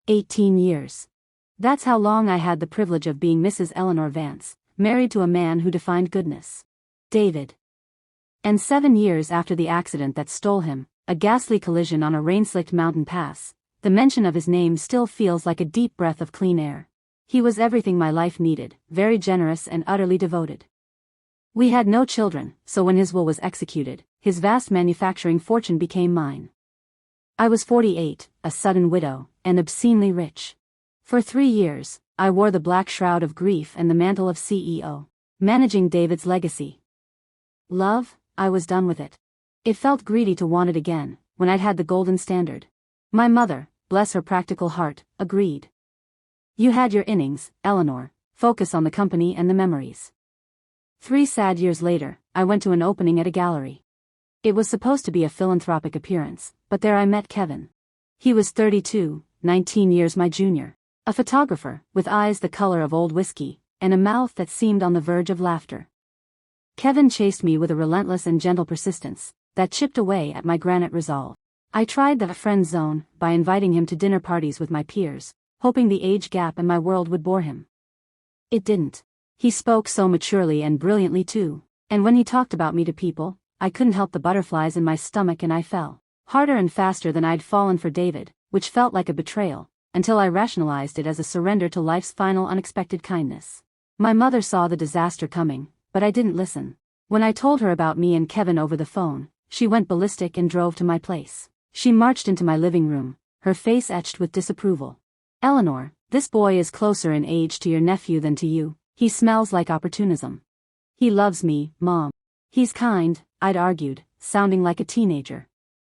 18 years. That's how long I had the privilege of being Mrs. Eleanor Vance, married to a man who defined goodness. David. And 7 years after the accident that stole him, a ghastly collision on a rain-slicked mountain pass, the mention of his name still feels like a deep breath of clean air. He was everything my life needed, very generous and utterly devoted. We had no children, so when his will was executed, his vast manufacturing fortune became mine. I was 48, a sudden widow, and obscenely rich. For 3 years, I wore the black shroud of grief and the mantle of CEO, managing David's legacy. Love, I was done with it. It felt greedy to want it again, when I'd had the golden standard. My mother, bless her practical heart, agreed. You had your innings, Eleanor, focus on the company and the memories. 3 sad years later, I went to an opening at a gallery. It was supposed to be a philanthropic appearance, but there I met Kevin. He was 32, 19 years my junior. A photographer, with eyes the color of old whiskey, and a mouth that seemed on the verge of laughter. Kevin chased me with a relentless and gentle persistence, that chipped away at my granite resolve. I tried the friend zone, by inviting him to dinner parties with my peers, hoping the age gap in my world would bore him. It didn't. He spoke so maturely and brilliantly too, and when he talked about me to people, I couldn't help the butterflies in my stomach and I fell, harder and faster than I'd fallen for David, which felt like a betrayal, until I rationalized it as a surrender to life's final unexpected kindness. My mother saw the disaster coming, but I didn't listen. When I told her about me and Kevin over the phone, she went ballistic and drove to my place. She marched into my living room, her face etched with disapproval. Eleanor, this boy is closer in age to your nephew than to you. He smells like opportunism. He loves me, Mom. He's kind, I'd argued, sounding like a teenager.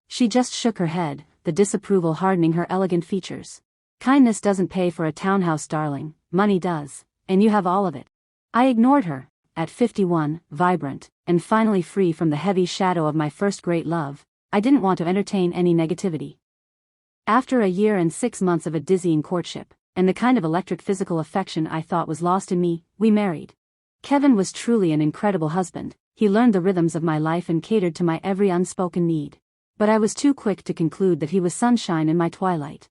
She just shook her head, the disapproval hardening her elegant features. Kindness doesn't pay for a townhouse, darling, money does, and you have all of it. I ignored her. At 51, vibrant, and finally free from the heavy shadow of my first great love, I didn't want to entertain any negativity. After a year and 6 months of a dizzying courtship, and the kind of electric physical affection I thought was lost in me, we married. Kevin was truly an incredible husband. He learned the rhythms of my life and catered to my every unspoken need. But I was too quick to conclude that he was sunshine in my twilight.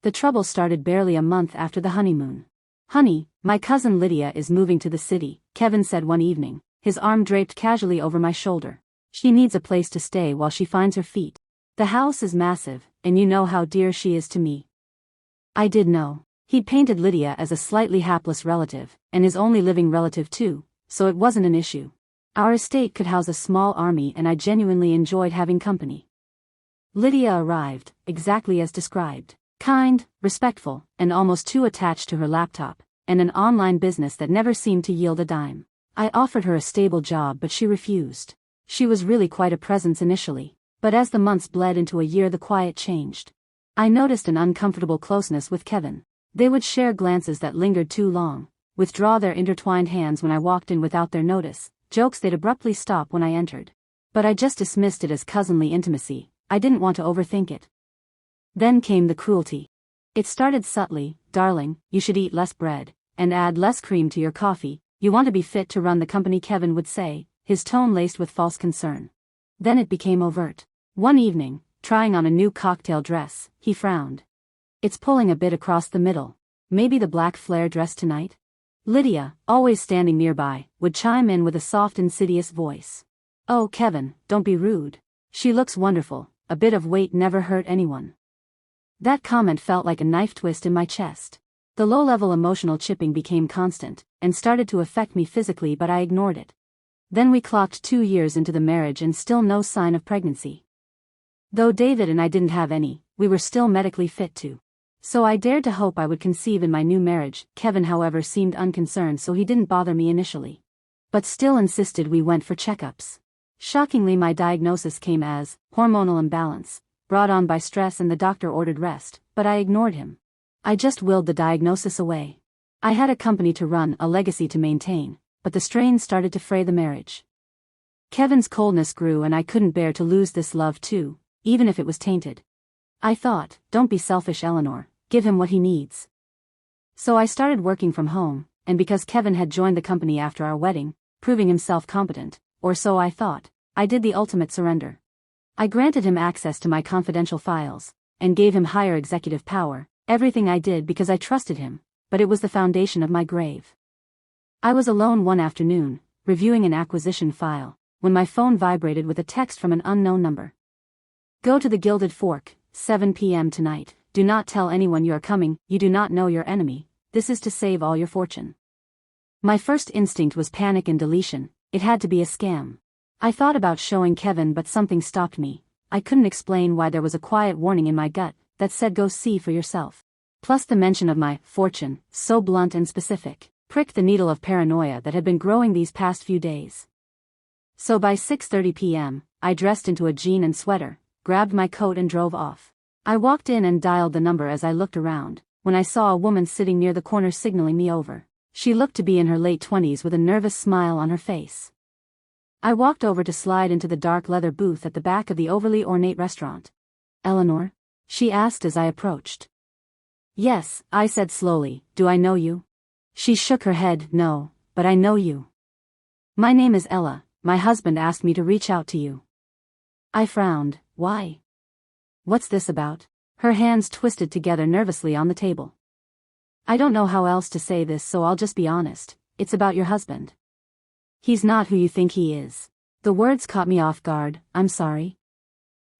The trouble started barely a month after the honeymoon. Honey, my cousin Lydia is moving to the city, Kevin said one evening, his arm draped casually over my shoulder. She needs a place to stay while she finds her feet. The house is massive, and you know how dear she is to me. I did know. He'd painted Lydia as a slightly hapless relative, and his only living relative too, so it wasn't an issue. Our estate could house a small army and I genuinely enjoyed having company. Lydia arrived, exactly as described. Kind, respectful, and almost too attached to her laptop, and an online business that never seemed to yield a dime. I offered her a stable job but she refused. She was really quite a presence initially, but as the months bled into a year the quiet changed. I noticed an uncomfortable closeness with Kevin. They would share glances that lingered too long, withdraw their intertwined hands when I walked in without their notice, jokes they'd abruptly stop when I entered. But I just dismissed it as cousinly intimacy. I didn't want to overthink it. Then came the cruelty. It started subtly, darling, you should eat less bread, and add less cream to your coffee, you want to be fit to run the company, Kevin would say, his tone laced with false concern. Then it became overt. One evening, trying on a new cocktail dress, he frowned. It's pulling a bit across the middle. Maybe the black flare dress tonight? Lydia, always standing nearby, would chime in with a soft, insidious voice. Oh, Kevin, don't be rude. She looks wonderful, a bit of weight never hurt anyone. That comment felt like a knife twist in my chest. The low-level emotional chipping became constant, and started to affect me physically, but I ignored it. Then we clocked 2 years into the marriage and still no sign of pregnancy. Though David and I didn't have any, we were still medically fit to. So I dared to hope I would conceive in my new marriage. Kevin, however, seemed unconcerned, so he didn't bother me initially. But still insisted we went for checkups. Shockingly, my diagnosis came as hormonal imbalance, brought on by stress, and the doctor ordered rest, but I ignored him. I just willed the diagnosis away. I had a company to run, a legacy to maintain, but the strain started to fray the marriage. Kevin's coldness grew and I couldn't bear to lose this love too, even if it was tainted. I thought, don't be selfish, Eleanor, give him what he needs. So I started working from home, and because Kevin had joined the company after our wedding, proving himself competent, or so I thought, I did the ultimate surrender. I granted him access to my confidential files, and gave him higher executive power, Everything I did because I trusted him, but it was the foundation of my grave. I was alone one afternoon, reviewing an acquisition file, when my phone vibrated with a text from an unknown number. Go to the Gilded Fork, 7 p.m. tonight. Do not tell anyone you are coming. You do not know your enemy. This is to save all your fortune. My first instinct was panic and deletion. It had to be a scam. I thought about showing Kevin, but something stopped me. I couldn't explain why there was a quiet warning in my gut that said go see for yourself. Plus the mention of my fortune, so blunt and specific, pricked the needle of paranoia that had been growing these past few days. So by 6:30 p.m., I dressed into a jean and sweater, grabbed my coat and drove off. I walked in and dialed the number. As I looked around, when I saw a woman sitting near the corner signaling me over. She looked to be in her late 20s with a nervous smile on her face. I walked over to slide into the dark leather booth at the back of the overly ornate restaurant. "Eleanor?" she asked as I approached. "Yes," I said slowly. "Do I know you?" She shook her head. "No, but I know you. My name is Ella. My husband asked me to reach out to you." I frowned. "Why? What's this about?" Her hands twisted together nervously on the table. "I don't know how else to say this, so I'll just be honest. It's about your husband. He's not who you think he is." The words caught me off guard. "I'm sorry."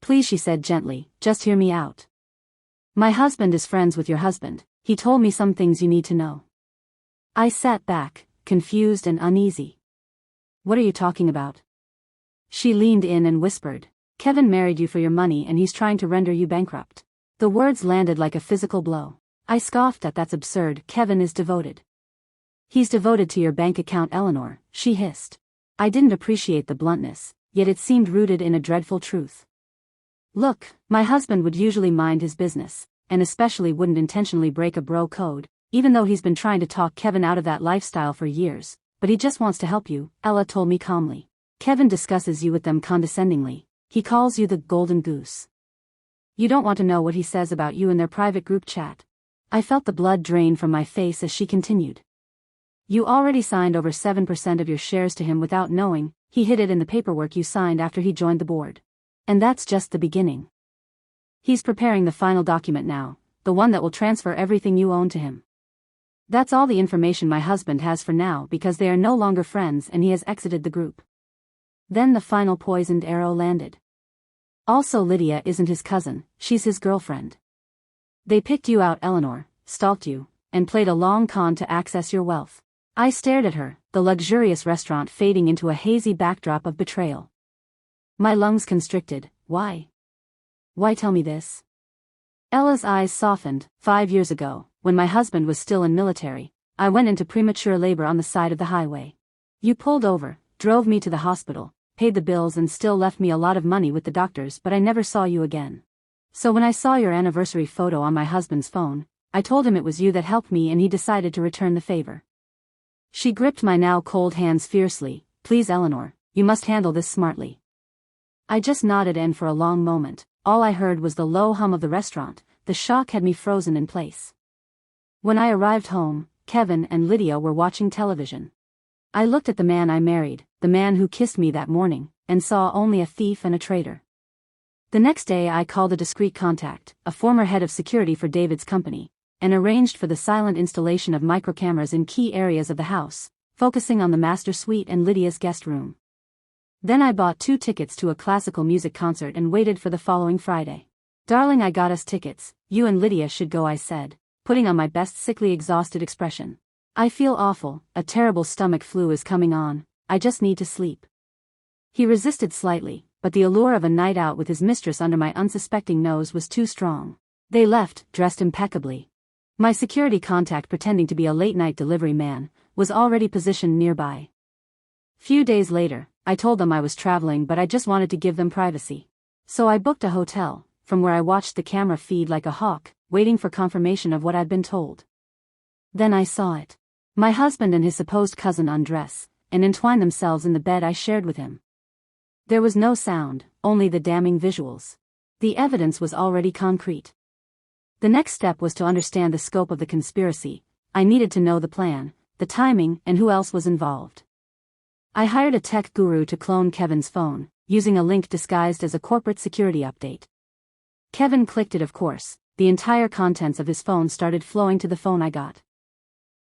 "Please," she said gently, "just hear me out. My husband is friends with your husband. He told me some things you need to know." I sat back, confused and uneasy. "What are you talking about?" She leaned in and whispered. "Kevin married you for your money and he's trying to render you bankrupt." The words landed like a physical blow. I scoffed at "That's absurd. Kevin is devoted." "He's devoted to your bank account, Eleanor," she hissed. I didn't appreciate the bluntness, yet it seemed rooted in a dreadful truth. "Look, my husband would usually mind his business, and especially wouldn't intentionally break a bro code, even though he's been trying to talk Kevin out of that lifestyle for years, but he just wants to help you," Ella told me calmly. "Kevin discusses you with them condescendingly. He calls you the golden goose. You don't want to know what he says about you in their private group chat." I felt the blood drain from my face as she continued. "You already signed over 7% of your shares to him without knowing. He hid it in the paperwork you signed after he joined the board. And that's just the beginning. He's preparing the final document now, the one that will transfer everything you own to him. That's all the information my husband has for now because they are no longer friends and he has exited the group." Then the final poisoned arrow landed. "Also, Lydia isn't his cousin, she's his girlfriend. They picked you out, Eleanor, stalked you, and played a long con to access your wealth." I stared at her, the luxurious restaurant fading into a hazy backdrop of betrayal. My lungs constricted. "Why? Why tell me this?" Ella's eyes softened. 5 years ago, when my husband was still in military, I went into premature labor on the side of the highway. You pulled over, drove me to the hospital, paid the bills and still left me a lot of money with the doctors, but I never saw you again. So when I saw your anniversary photo on my husband's phone, I told him it was you that helped me and he decided to return the favor." She gripped my now cold hands fiercely. "Please, Eleanor, you must handle this smartly." I just nodded, and for a long moment, all I heard was the low hum of the restaurant. The shock had me frozen in place. When I arrived home, Kevin and Lydia were watching television. I looked at the man I married, the man who kissed me that morning, and saw only a thief and a traitor. The next day I called a discreet contact, a former head of security for David's company, and arranged for the silent installation of microcameras in key areas of the house, focusing on the master suite and Lydia's guest room. Then I bought 2 tickets to a classical music concert and waited for the following Friday. "Darling, I got us tickets. You and Lydia should go," I said, putting on my best sickly exhausted expression. "I feel awful, a terrible stomach flu is coming on, I just need to sleep." He resisted slightly, but the allure of a night out with his mistress under my unsuspecting nose was too strong. They left, dressed impeccably. My security contact, pretending to be a late-night delivery man, was already positioned nearby. Few days later, I told them I was traveling, but I just wanted to give them privacy. So I booked a hotel, from where I watched the camera feed like a hawk, waiting for confirmation of what I'd been told. Then I saw it. My husband and his supposed cousin undress, and entwine themselves in the bed I shared with him. There was no sound, only the damning visuals. The evidence was already concrete. The next step was to understand the scope of the conspiracy. I needed to know the plan, the timing, and who else was involved. I hired a tech guru to clone Kevin's phone, using a link disguised as a corporate security update. Kevin clicked it, of course, the entire contents of his phone started flowing to the phone I got.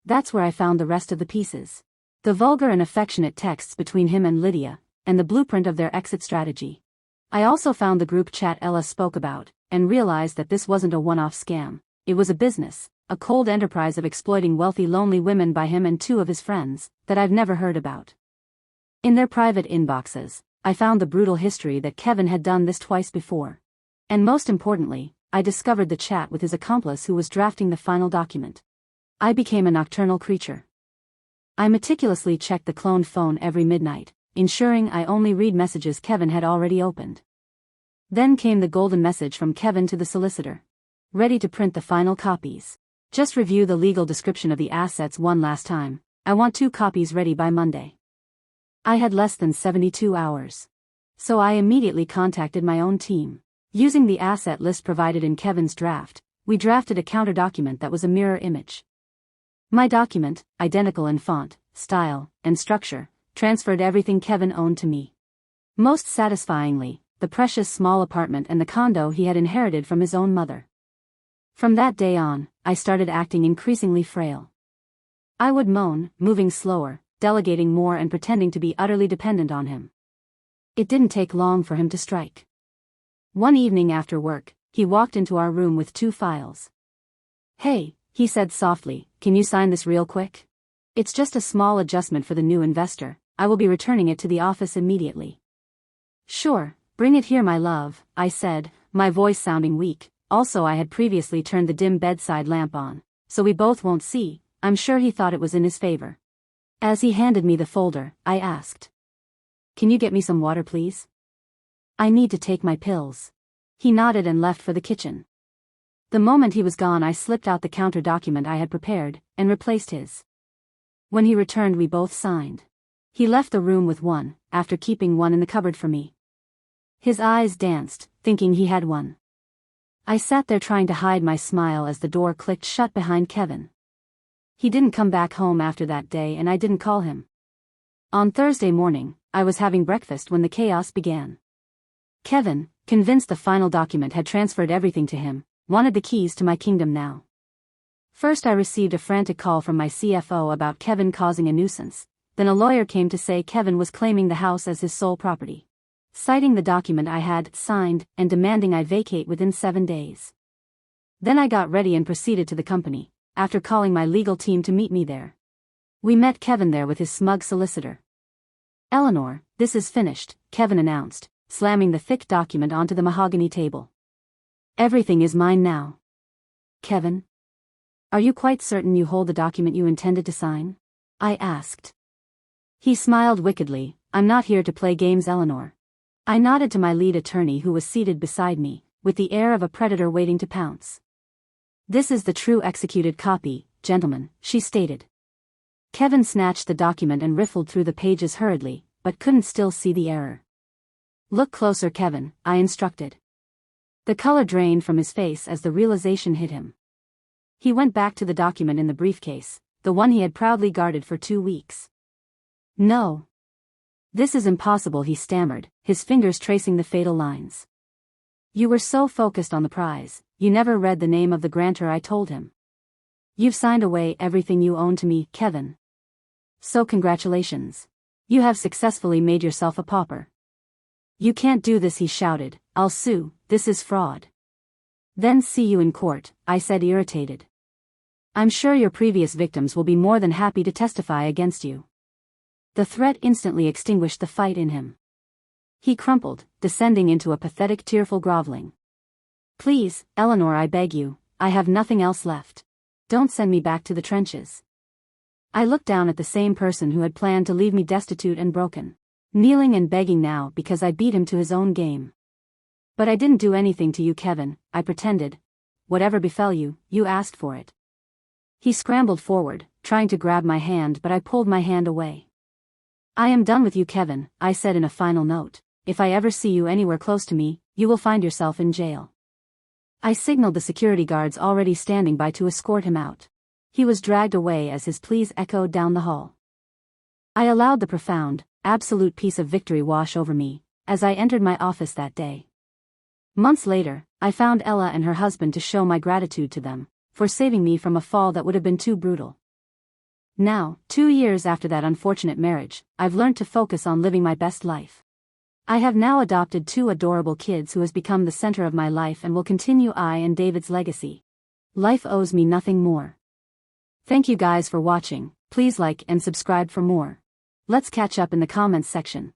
That's where I found the rest of the pieces. The vulgar and affectionate texts between him and Lydia, and the blueprint of their exit strategy. I also found the group chat Ella spoke about, and realized that this wasn't a one-off scam. It was a business, a cold enterprise of exploiting wealthy lonely women by him and 2 of his friends, that I've never heard about. In their private inboxes, I found the brutal history that Kevin had done this twice before. And most importantly, I discovered the chat with his accomplice who was drafting the final document. I became a nocturnal creature. I meticulously checked the cloned phone every midnight, ensuring I only read messages Kevin had already opened. Then came the golden message from Kevin to the solicitor. Ready to print the final copies. Just review the legal description of the assets one last time. I want 2 copies ready by Monday. I had less than 72 hours. So I immediately contacted my own team. Using the asset list provided in Kevin's draft, we drafted a counter document that was a mirror image. My document, identical in font, style, and structure, transferred everything Kevin owned to me. Most satisfyingly, the precious small apartment and the condo he had inherited from his own mother. From that day on, I started acting increasingly frail. I would moan, moving slower, delegating more and pretending to be utterly dependent on him. It didn't take long for him to strike. One evening after work, he walked into our room with 2 files. "Hey," he said softly, "can you sign this real quick? It's just a small adjustment for the new investor. I will be returning it to the office immediately." "Sure, bring it here, my love," I said, my voice sounding weak. Also, I had previously turned the dim bedside lamp on, so we both won't see. I'm sure he thought it was in his favor. As he handed me the folder, I asked, "Can you get me some water, please? I need to take my pills." He nodded and left for the kitchen. The moment he was gone, I slipped out the counter document I had prepared, and replaced his. When he returned, we both signed. He left the room with one, after keeping one in the cupboard for me. His eyes danced, thinking he had one. I sat there trying to hide my smile as the door clicked shut behind Kevin. He didn't come back home after that day, and I didn't call him. On Thursday morning, I was having breakfast when the chaos began. Kevin, convinced the final document had transferred everything to him, wanted the keys to my kingdom now. First, I received a frantic call from my CFO about Kevin causing a nuisance. Then a lawyer came to say Kevin was claiming the house as his sole property, citing the document I had signed and demanding I vacate within 7 days. Then I got ready and proceeded to the company, after calling my legal team to meet me there. We met Kevin there with his smug solicitor. "Eleanor, this is finished," Kevin announced, slamming the thick document onto the mahogany table. "Everything is mine now." "Kevin? Are you quite certain you hold the document you intended to sign?" I asked. He smiled wickedly. "I'm not here to play games, Eleanor." I nodded to my lead attorney who was seated beside me, with the air of a predator waiting to pounce. "This is the true executed copy, gentlemen," she stated. Kevin snatched the document and riffled through the pages hurriedly, but couldn't still see the error. "Look closer, Kevin," I instructed. The color drained from his face as the realization hit him. He went back to the document in the briefcase, the one he had proudly guarded for 2 weeks. "No. This is impossible," he stammered, his fingers tracing the fatal lines. "You were so focused on the prize, you never read the name of the grantor," I told him. "You've signed away everything you own to me, Kevin. So congratulations. You have successfully made yourself a pauper." "You can't do this," he shouted. "I'll sue, this is fraud." "Then see you in court," I said, irritated. "I'm sure your previous victims will be more than happy to testify against you." The threat instantly extinguished the fight in him. He crumpled, descending into a pathetic, tearful groveling. "Please, Eleanor, I beg you, I have nothing else left. Don't send me back to the trenches." I looked down at the same person who had planned to leave me destitute and broken, kneeling and begging now because I beat him to his own game. "But I didn't do anything to you, Kevin," I pretended. "Whatever befell you, you asked for it." He scrambled forward, trying to grab my hand, but I pulled my hand away. "I am done with you, Kevin," I said in a final note. "If I ever see you anywhere close to me, you will find yourself in jail." I signaled the security guards already standing by to escort him out. He was dragged away as his pleas echoed down the hall. I allowed the profound, absolute peace of victory wash over me, as I entered my office that day. Months later, I found Ella and her husband to show my gratitude to them for saving me from a fall that would have been too brutal. Now, 2 years after that unfortunate marriage, I've learned to focus on living my best life. I have now adopted 2 adorable kids who has become the center of my life and will continue I and David's legacy. Life owes me nothing more. Thank you guys for watching. Please like and subscribe for more. Let's catch up in the comments section.